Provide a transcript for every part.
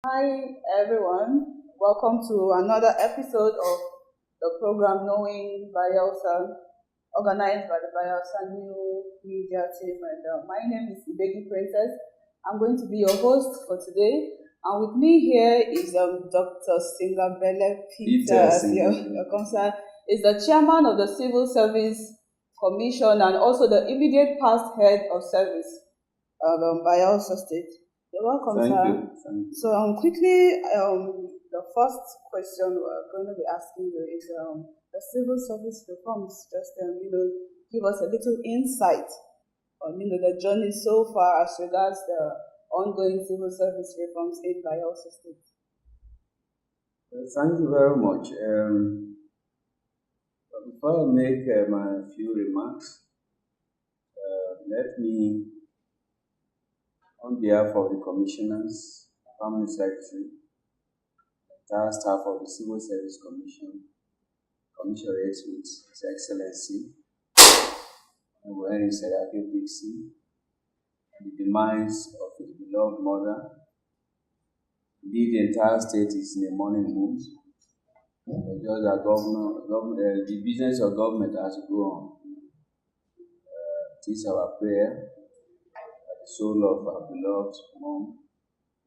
Hi everyone, welcome to another episode of the program Knowing Bayelsa, organized by the Bayelsa New Media Team. And my name is Ibeki Princess. I'm going to be your host for today. And with me here is Dr. Sengabele Peters. Your concern is the chairman of the Civil Service Commission and also the immediate past head of service of Bayelsa State. You're welcome, Thank sir. you. Thank you. So quickly, the first question we're going to be asking you is the civil service reforms. Just give us a little insight on the journey so far as regards the ongoing civil service reforms in Bayelsa State. Thank you very much. Before I make my few remarks, let me, on behalf of the commissioners, permanent secretary, entire staff of the Civil Service Commission, commissionates with His Excellency, and we're in Seriake, Dickson, and the demise of his beloved mother. Indeed, the entire state is in a mourning mood. Just the business of government has to go on. It is our prayer that the soul of our beloved mom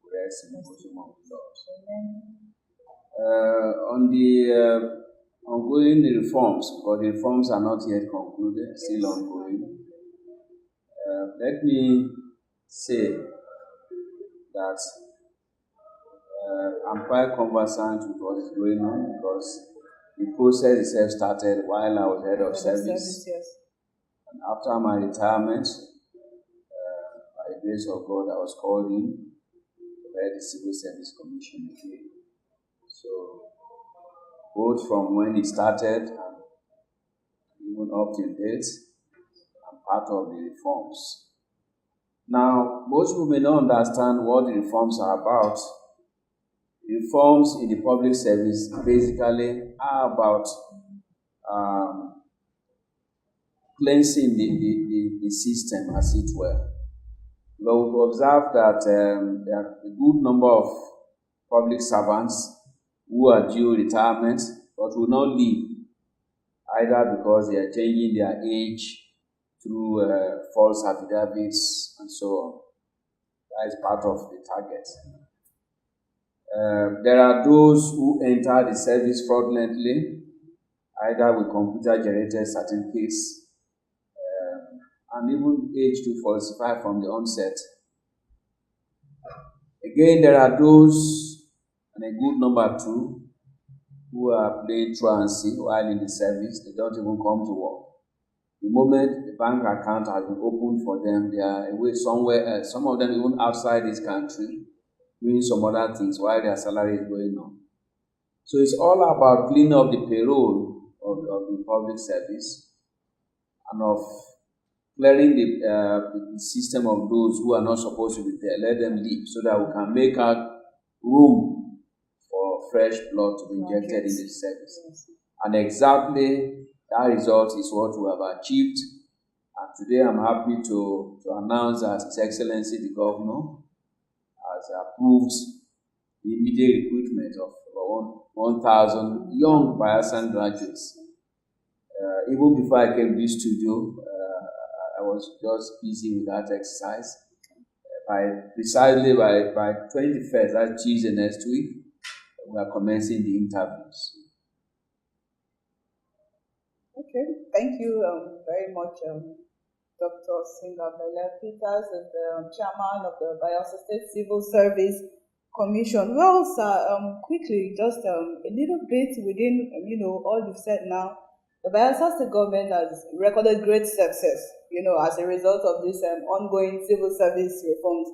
rest in the bosom of the Lord. On the ongoing reforms, because the reforms are not yet concluded, still ongoing, let me say that I'm quite conversant with what is going on because the process itself started while I was head of service. Yes. And after my retirement, by the grace of God, I was called in to head the Civil Service Commission again. So, both from when it started and even up till date, I'm part of the reforms. Now, most people may not understand what the reforms are about. Reforms in the public service basically are about cleansing the system, as it were. But we've observed that there are a good number of public servants who are due retirement but will not leave, either because they are changing their age through false affidavits and so on. That is part of the target. There are those who enter the service fraudulently, either with computer-generated certificates and even age to falsify from the onset. Again, there are those, and a good number too, who are playing truancy while in the service. They don't even come to work. The moment the bank account has been opened for them, they are away somewhere else. Some of them even outside this country, doing some other things while their salary is going on. So it's all about cleaning up the payroll of the public service and of clearing the system of those who are not supposed to be there. Let them leave so that we can make out room for fresh blood to be injected in the service. Yes. And exactly that result is what we have achieved. And today I'm happy to announce that His Excellency the Governor has approved the immediate recruitment of about 1,000 young Bayelsa graduates. Even before I came to this studio, I was just busy with that exercise. Precisely by 21st, that's Tuesday next week, we are commencing the interviews. Okay, thank you very much, Dr. Sengabele Peters, is the chairman of the Bayelsa State Civil Service Commission. Well, sir, quickly, just a little bit within, all you've said now. The Bayelsa State government has recorded great success, as a result of this ongoing civil service reforms.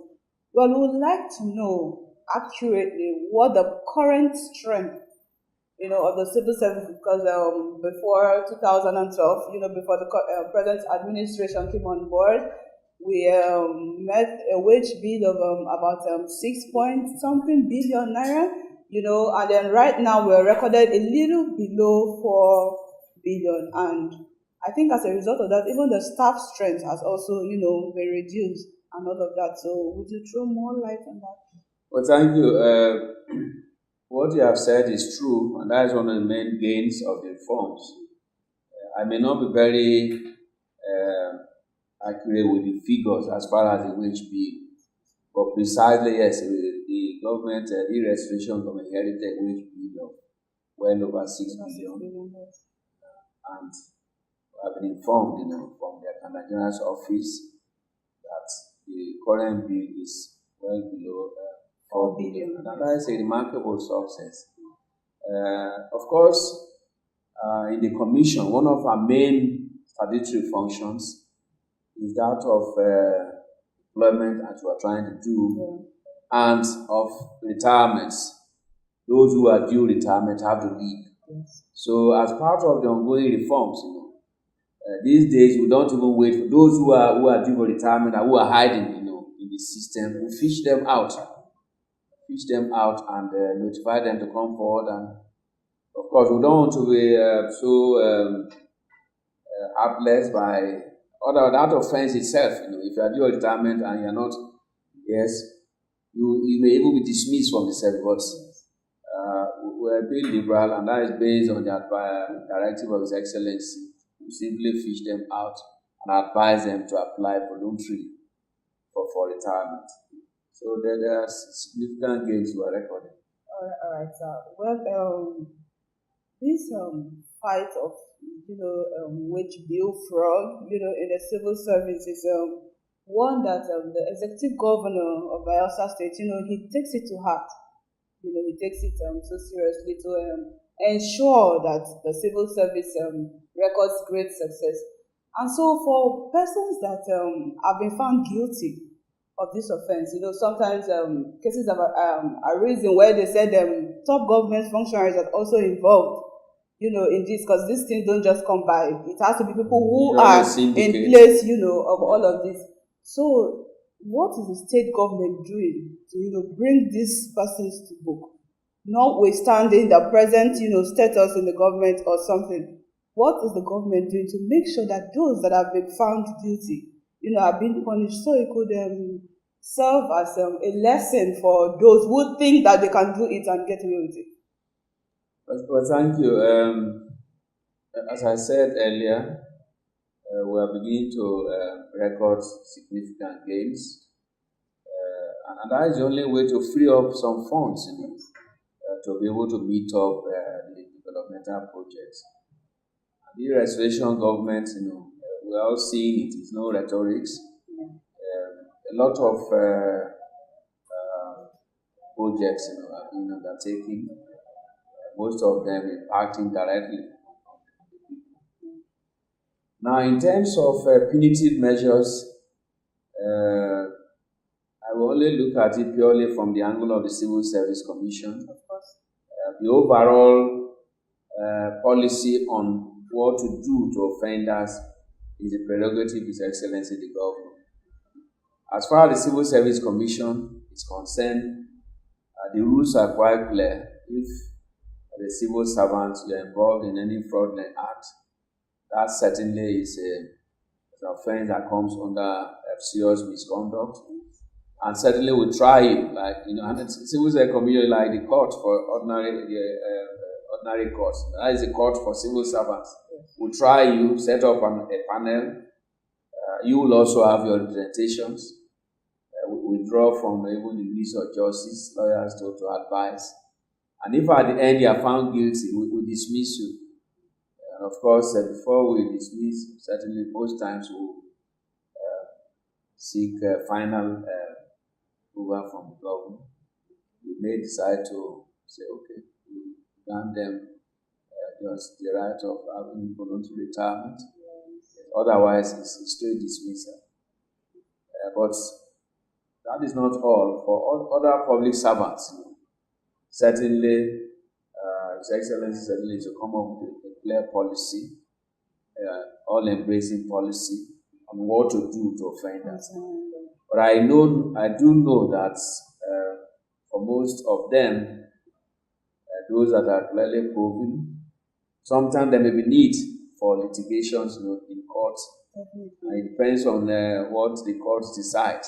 Well, we would like to know accurately what the current strength of the civil service, because before 2012, before the present administration came on board, we met a wage bill of about 6 point something billion naira, and then right now we're recorded a little below 4 billion, and I think as a result of that, even the staff strength has also, been reduced and all of that. So would you throw more light on that? Well, thank you. What you have said is true, and that is one of the main gains of the reforms. I may not be very accurate with the figures as far as the wage bill, but precisely, yes, the government, the restoration of inherited wage bill of well over 6 billion, and I've been informed, from the Accountant General's office that the current bill is well below 4 billion, and that is a remarkable success. Of course, in the commission, one of our main statutory functions is that of employment, as we are trying to do, and of retirements. Those who are due retirement have to leave. So, as part of the ongoing reforms, these days we don't even wait for those who are due for retirement and who are hiding, in the system. We fish them out, and notify them to come forward. And of course, we don't want to be so heartless by that offense itself. If you are due retirement and you are not, yes, you may even be dismissed from the service. But we are being liberal, and that is based on the directive of His Excellency. We simply fish them out and advise them to apply voluntarily for retirement. So there are significant gains we are recording. All right, sir. Well, this fight of wage bill fraud, in the civil service is one that the executive governor of Bayelsa State, he takes it to heart. He takes it so seriously to ensure that the civil service records great success. And so, for persons that have been found guilty of this offense, sometimes cases have arisen where they said top government functionaries are also involved, in this, because these things don't just come by. It has to be people who are in place, of all of this. So, what is the state government doing to bring these persons to book, notwithstanding the present status in the government or something? What is the government doing to make sure that those that have been found guilty are being punished, so it could serve as a lesson for those who think that they can do it and get away with it? Well, thank you. As I said earlier, we are beginning to record significant gains, and that is the only way to free up some funds, to be able to meet up the developmental projects. And the restoration government, we are all seeing it. It's no rhetorics. A lot of projects, are being undertaken. Most of them impacting directly. Now, in terms of punitive measures, I will only look at it purely from the angle of the Civil Service Commission. Of course. The overall policy on what to do to offenders is the prerogative of His Excellency the Governor. As far as the Civil Service Commission is concerned, the rules are quite clear. If the civil servants are involved in any fraudulent act, that certainly is an offense that comes under serious misconduct, and certainly will try you, and the civil service commission, like the court for ordinary courts. That is the court for civil servants. Will try you, set up a panel. You will also have your representations. We withdraw from even the Ministry of Justice, lawyers to advise. And if at the end you are found guilty, we dismiss you. And of course, before we dismiss, certainly most times we seek final approval from the government. We may decide to say, okay, we grant them just the right of having voluntary retirement. Otherwise, it's straight dismissal. But that is not all. For other public servants, certainly, His Excellency certainly to come up with a clear policy, all-embracing policy on what to do to offenders. But I do know that for most of them, those that are clearly proven, sometimes there may be need for litigations in court. It depends on what the courts decide.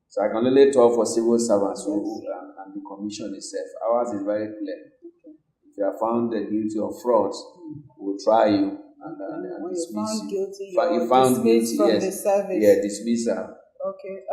So I can only talk for civil servants and the commission itself. Ours is very clear. If you are found guilty of fraud, we'll try you and dismiss you. You're found dismissed guilty, from yes. the service. Yeah, dismissal. Okay.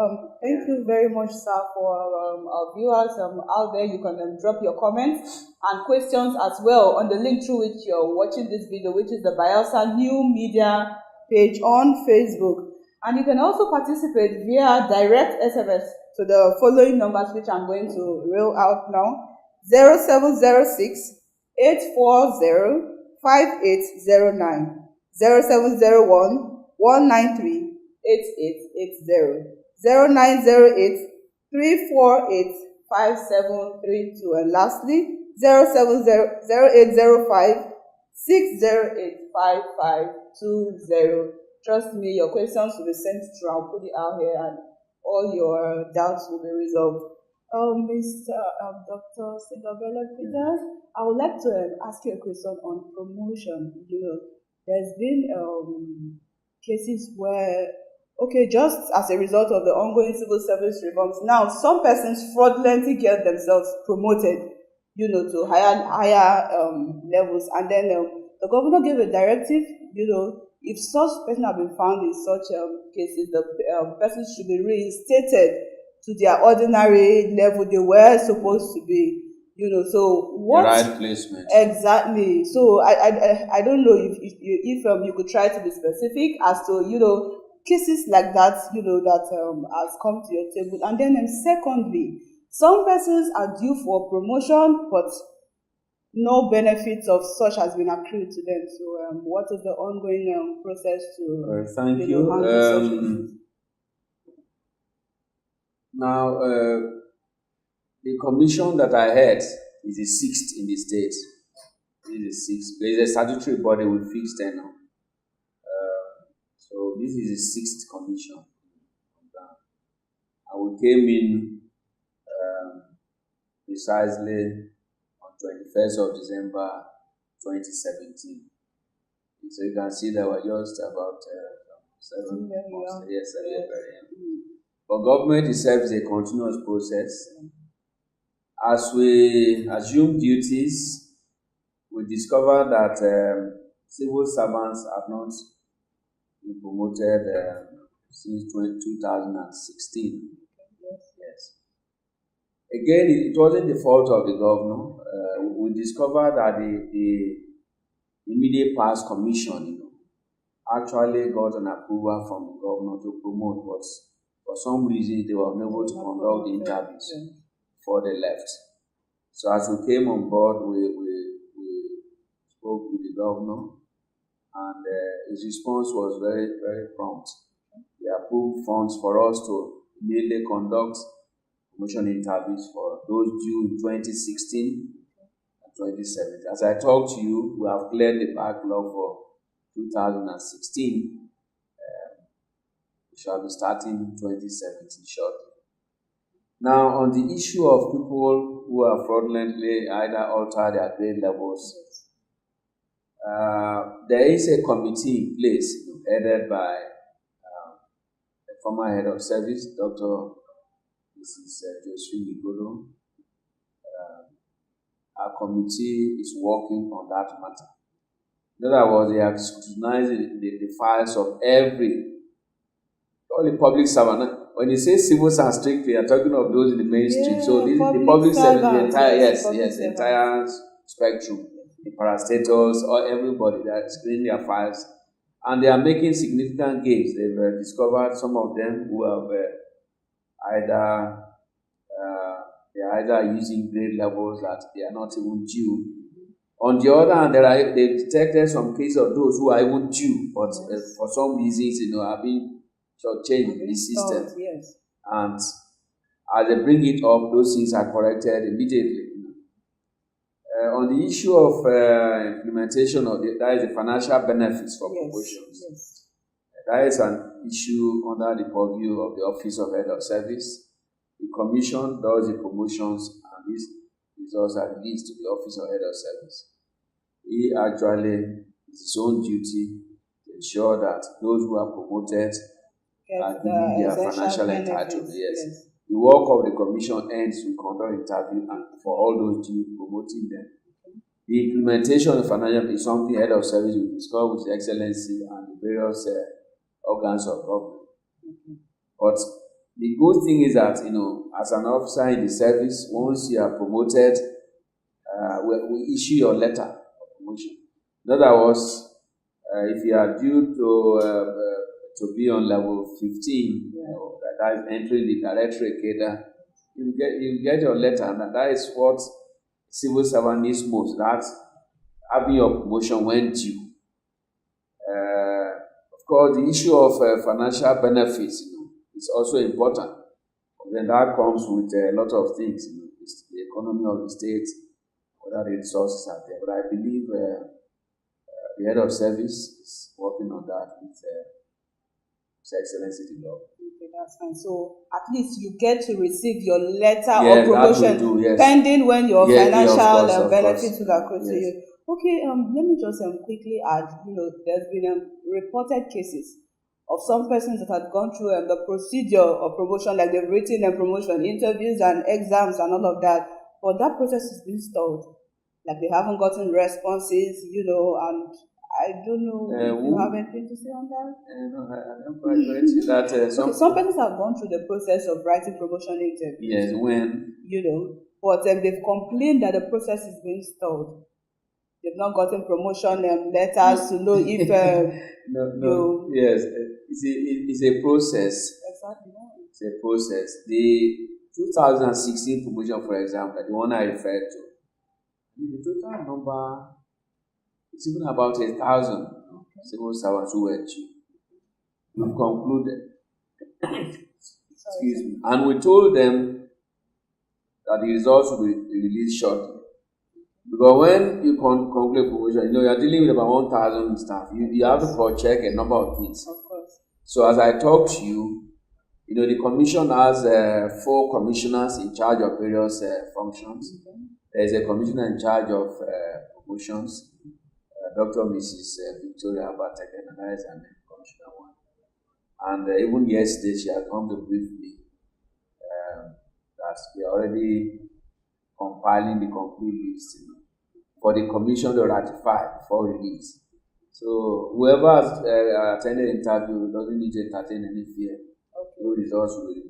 Thank you very much, sir, for our viewers out there. You can drop your comments and questions as well on the link through which you're watching this video, which is the Bayelsa New Media page on Facebook. And you can also participate via direct SMS to the following numbers, which I'm going to reel out now: 0706 840 5809, 0701 193 8880, 0908 348 5732, and lastly 070 608 5520. Trust me, your questions will be sent through. I'll put it out here, and all your doubts will be resolved. Mr. Dr. Sengabele Peters, I would like to ask you a question on promotion. There's been cases where, just as a result of the ongoing civil service reforms, now some persons fraudulently get themselves promoted, to higher levels, and then the governor gave a directive, if such person have been found in such cases, the person should be reinstated to their ordinary level they were supposed to be. So what? The right placement. Exactly. So I don't know if you could try to be specific as to cases like that that has come to your table. And then secondly, some persons are due for promotion, but no benefits of such has been accrued to them. So what is the ongoing process to thank you. handle such issues? Now, the commission that I had is the sixth in the state. This is the sixth. There is a statutory body with fixed tenure. So this is the sixth commission. And we came in precisely on 21st of December 2017. So you can see that we're just about 7 months. Yes, very young. But government itself is a continuous process. As we assume duties, we discover that civil servants have not been promoted since 2016. Yes. Again, it wasn't the fault of the governor. We discovered that the immediate past commission, actually got an approval from the governor to promote, but for some reason they were unable to conduct the interviews before they left. So as we came on board, we spoke with the governor, and his response was very, very prompt. He approved funds for us to immediately conduct promotion interviews for those due in 2016 and 2017. As I talk to you, we have cleared the backlog for 2016. We shall be starting 2017 shortly. Now, on the issue of people who are fraudulently either alter their grade levels, there is a committee in place headed by the former head of service, Dr. Mrs. Josephine Igolo. Our committee is working on that matter. In other words, they have scrutinized the files of all the public servant. When you say civil and strictly, you are talking of those in the mainstream. So this is the public service, the entire, entire spectrum, the parastatals, or everybody that is screening their files, and they are making significant gains. They've discovered some of them who have they are either using grade levels that they are not even due. On the other hand, they've detected some cases of those who are even due, but for some reasons, have been shortchanged in the system. Yes. And as they bring it up, those things are corrected immediately. On the issue of implementation of that is the financial benefits for promotions. Yes. That is an issue under the purview of the Office of Head of Service. The Commission does the promotions, and these results are released to the Office of Head of Service. He actually, it's his own duty to ensure that those who are promoted Get meet the their essential financial benefits. entitlement. Yes. Yes. The work of the commission ends with conduct interview and for all those due promoting them. The implementation of financial is something head of service will discuss with Excellency and the various organs of government. But the good thing is that, as an officer in the service, once you are promoted, we issue your letter of promotion. In other words, if you are due to be on level 15, that is entering the directorate cadre, you get your letter, and that is what civil servant needs most. That's having your promotion when due. Of course, the issue of financial benefits, is also important. Then that comes with a lot of things. It's the economy of the state, whether the resources are there. But I believe the head of service is working on that with His Excellency the Law. Okay, that's fine. So at least you get to receive your letter Yes, of promotion, that we do, yes. pending when your Yes, financial of benefits course. will accrue to Yes. you. Okay, let me just quickly add. There's been reported cases of some persons that had gone through the procedure of promotion, like they've written promotion interviews and exams and all of that, but that process has been stalled. Like they haven't gotten responses, and I don't know if you have anything to say on that. No, I don't quite get that. Some persons have gone through the process of writing promotion interviews. Yes, when? But they've complained that the process is being stalled. They've not gotten promotion letters to know if no. Yes, it's a process. Exactly. It's a process. The 2016 promotion, for example, the one I referred to, the total number is even about 1,000 civil servants who were due. We've concluded. Excuse me. And we told them that the results will be released shortly. Because when you conclude promotion, you are dealing with about 1,000 staff. You have to cross-check a number of things. Of course. So as I talk to you, the commission has 4 commissioners in charge of various functions. Okay. There is a commissioner in charge of promotions, Dr. Mrs. Victoria Abateke, and that is an commissioner one. And even yesterday, she had come to brief me that we are already compiling the complete list for the commission to ratify before release. So whoever has attended the interview doesn't need to entertain any fear. Okay. No results will be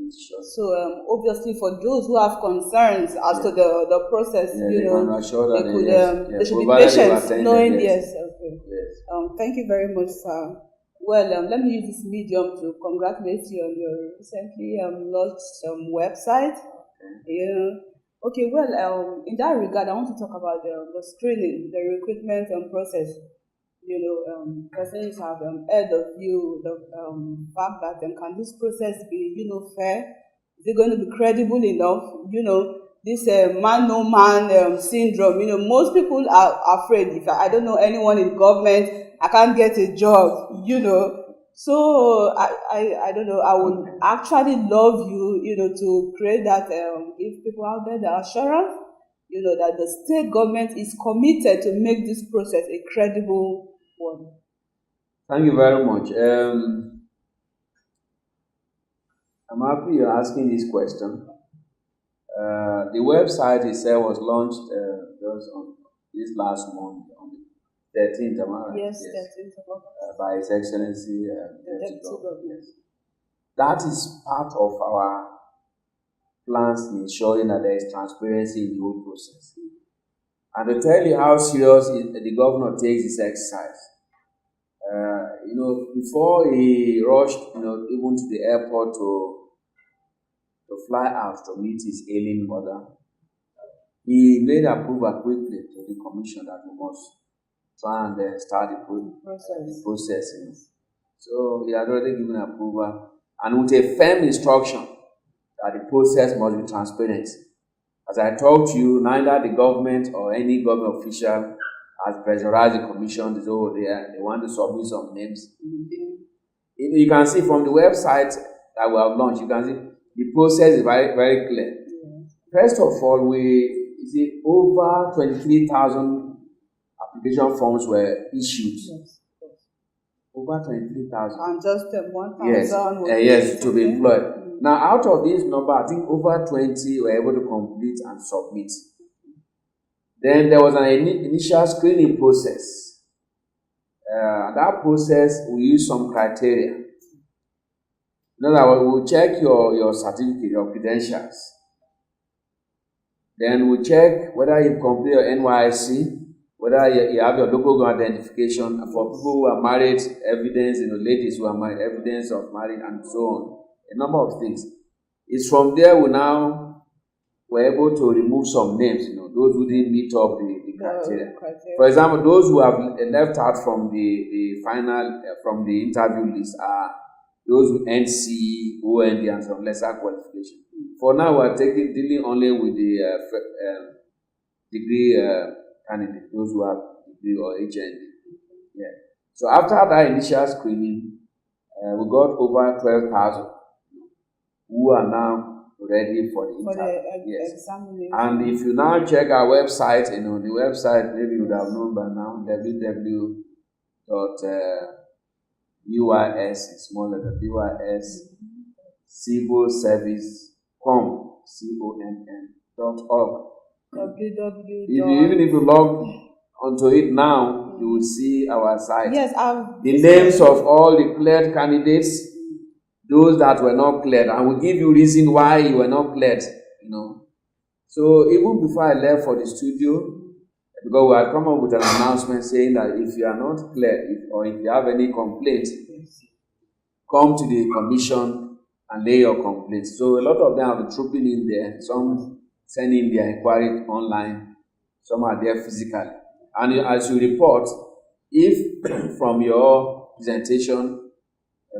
short. So obviously for those who have concerns as to the process, they should be patient, knowing yes. Okay. Yes. Thank you very much, sir. Well, let me use this medium to congratulate you on your recently launched website. Okay. Okay, well, in that regard, I want to talk about the screening, the recruitment process. Persons have heard of you, the fact that can this process be, fair? Is it going to be credible enough? This man no man syndrome. Most people are afraid. If I don't know anyone in government, I can't get a job. So I don't know. I would actually love you, to create that, give people out there the assurance, that the state government is committed to make this process a credible one. Thank you very much. I'm happy you're asking this question. The website itself was launched just on this last month, on the 13th of August. Yes, 13th of August. By His Excellency Deputy Governor. That is part of our plans in ensuring that there is transparency in the whole process. And to tell you how serious the governor takes this exercise, before he rushed, even to the airport to fly out to meet his ailing mother, he made approval quickly to the commission that we must try and start the process. So he had already given approval, and with a firm instruction that the process must be transparent. As I talked to you, neither the government or any government official has pressurized the commission to go there. They want to submit some names. Mm-hmm. You can see from the website that we have launched, you can see the process is very, very clear. Mm-hmm. First of all, over 23,000 application forms were issued. Yes. over 23,000. And just 1,000 Yes, yes, to be employed. Now, out of this number, I think over 20 were able to complete and submit. Then there was an initial screening process. That process, we use some criteria. In other words, we'll check your certificate, your credentials. Then we'll check whether you've completed your NYSC, whether you have your local government identification. For people who are married, evidence, ladies who are married, evidence of marriage, and so on. A number of things. It's from there we now were able to remove some names, those who didn't meet up the criteria. For example, those who have left out from the final, from the interview list are those who NC, OND, and some lesser qualification. For now, we are dealing only with the degree candidate, those who have degree or HSD. Yeah. So after that initial screening, we got over 12,000 who are now ready for the interview. Examination. And if you now check our website, the website maybe you would have known by now, www.uis, small letter, UIS, civilservice.com. Even if you log onto it now, you will see our site. Yes, the names of all the cleared candidates, those that were not cleared, and we'll give you reason why you were not cleared, So even before I left for the studio, because we had come up with an announcement saying that if you are not cleared, or if you have any complaints, come to the commission and lay your complaints. So a lot of them have been trooping in there, some sending their inquiry online, some are there physically. And as you report, if from your presentation,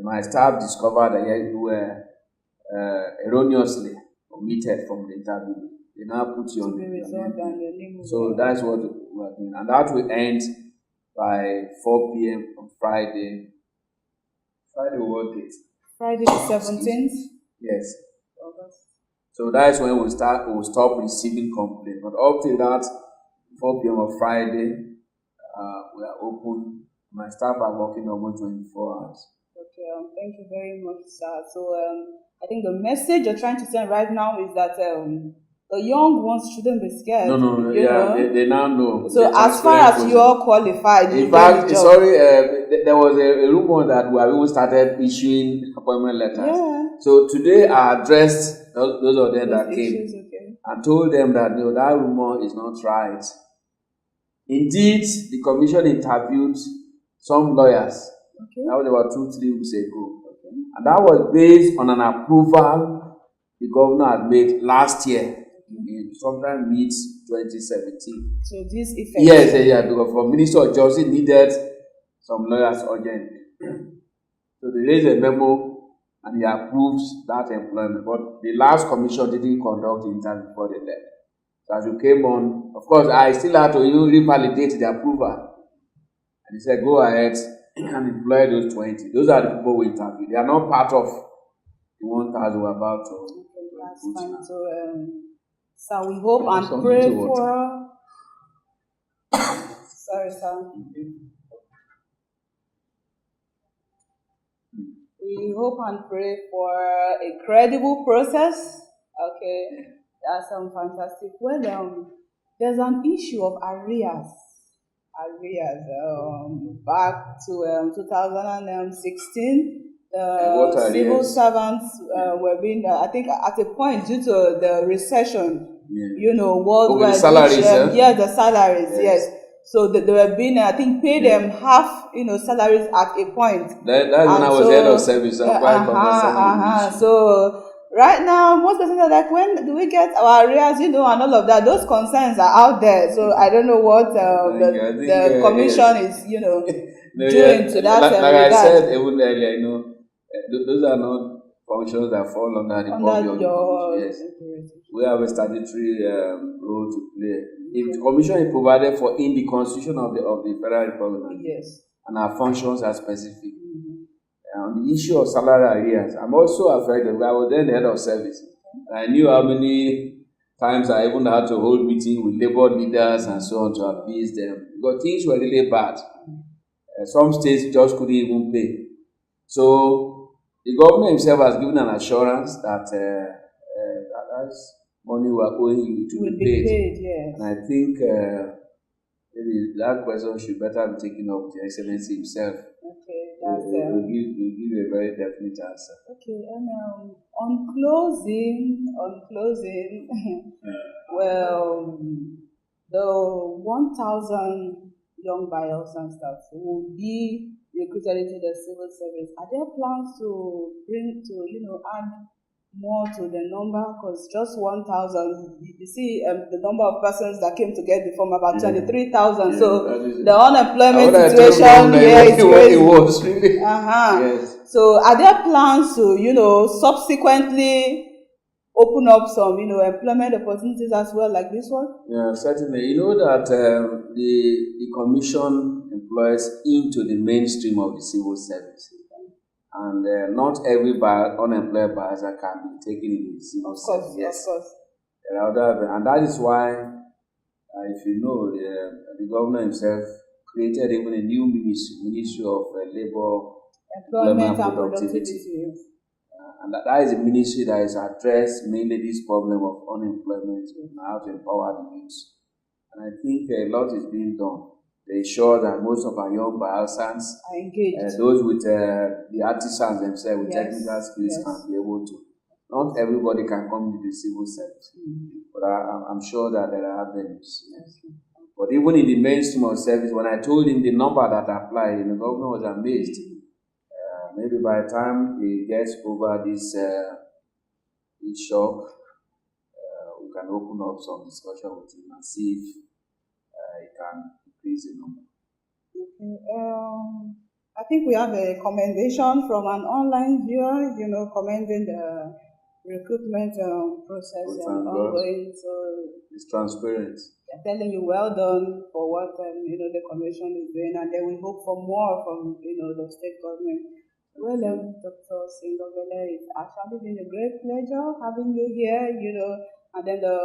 my staff discovered that you were erroneously omitted from the interview, they now put you on the name. So that's what we are doing. And that will end by 4 p.m. on Friday. Friday, what date? Friday the 17th? Yes. So that's when we'll stop receiving complaints. But up till that, 4 p.m. on Friday, we are open. My staff are working almost 24 hours. Okay, thank you very much, sir. So I think the message you're trying to send right now is that the young ones shouldn't be scared. No, they now know. So as far as you're qualified, in fact, there was a rumor that we have even started issuing appointment letters. Yeah. So today I addressed those of them that came and told them that that rumor is not right. Indeed, the commission interviewed some lawyers. Okay. That was about 2-3 weeks ago. Okay. And that was based on an approval the governor had made last year, sometime mid-2017. So this effect? Yes, because for Minister of Justice needed some lawyers urgently. So they raised a memo and he approved that employment. But the last commission didn't conduct the interview before they left. So as you came on, of course, I still had to revalidate the approval. And he said, go ahead and employ those 20. Those are the people we interviewed. They are not part of the 1,000 we're about to. Okay, that's fine. So we hope and pray for. Sorry, sir. We hope and pray for a credible process. Okay, that's fantastic. Well, there's an issue of arrears. Back to 2016, civil servants were being, I think, at a point due to the recession, worldwide. The salaries, the salaries, yes. So they were being, I think, paid them half, salaries at a point. That's when I was head of service. So right now, most persons are like, when do we get our arrears, and all of that? Those concerns are out there. So I don't know what the commission is, doing to that. Like I said even earlier, those are not functions that fall under the purview of the commission. Yes. We have a statutory role to play. The commission is provided for in the constitution of the Federal Republic. Yes. And our functions are specific. On the issue of salary arrears, I'm also affected. I was then the head of service. I knew how many times I even had to hold meetings with labor leaders and so on to appease them. Because things were really bad. Some states just couldn't even pay. So the governor himself has given an assurance that that money we are owing you to Will be paid. Yes. And I think maybe that question should better be taken up with the Excellency himself. Okay, that's We'll give a very definite answer. Okay, and on closing, well, the 1,000 young Bayelsans that will be recruited into the civil service, are there plans to add more to the number? Because just 1,000, you see the number of persons that came to get the form about 23,000. Yeah, so the unemployment situation here is crazy. It was really. Yes. So are there plans to subsequently open up some employment opportunities as well, like this one? Yeah, certainly. You know that the commission employs into the mainstream of the civil service. And not every unemployed Bayelsa can be taken in the civil service. Yes. Of course. There are other, and that is why, if you know, the governor himself created even a new Ministry of Labor, Employment and Productivity. And that is a ministry that is addressed mainly this problem of unemployment and how to empower the youth. And I think a lot is being done. They ensure that most of our young Bayelsans are engaged. Those with the artisans themselves, with technical skills, can be able to. Not everybody can come to the civil service, but I'm sure that there are avenues. Yes. But even in the mainstream of service, when I told him the number that applied, the governor was amazed. Maybe by the time he gets over this shock, we can open up some discussion with him and see if he can increase the number. Okay. I think we have a commendation from an online viewer, commending the recruitment process and ongoing. So it's transparent. They're telling you well done for what the commission is doing, and then we hope for more from the state government. Well, Dr. Sengabele, it's actually been a great pleasure having you here, and then the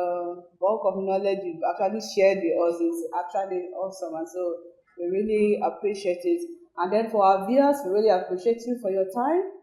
bulk of knowledge you've actually shared with us is actually awesome, and so we really appreciate it. And then for our viewers, we really appreciate you for your time.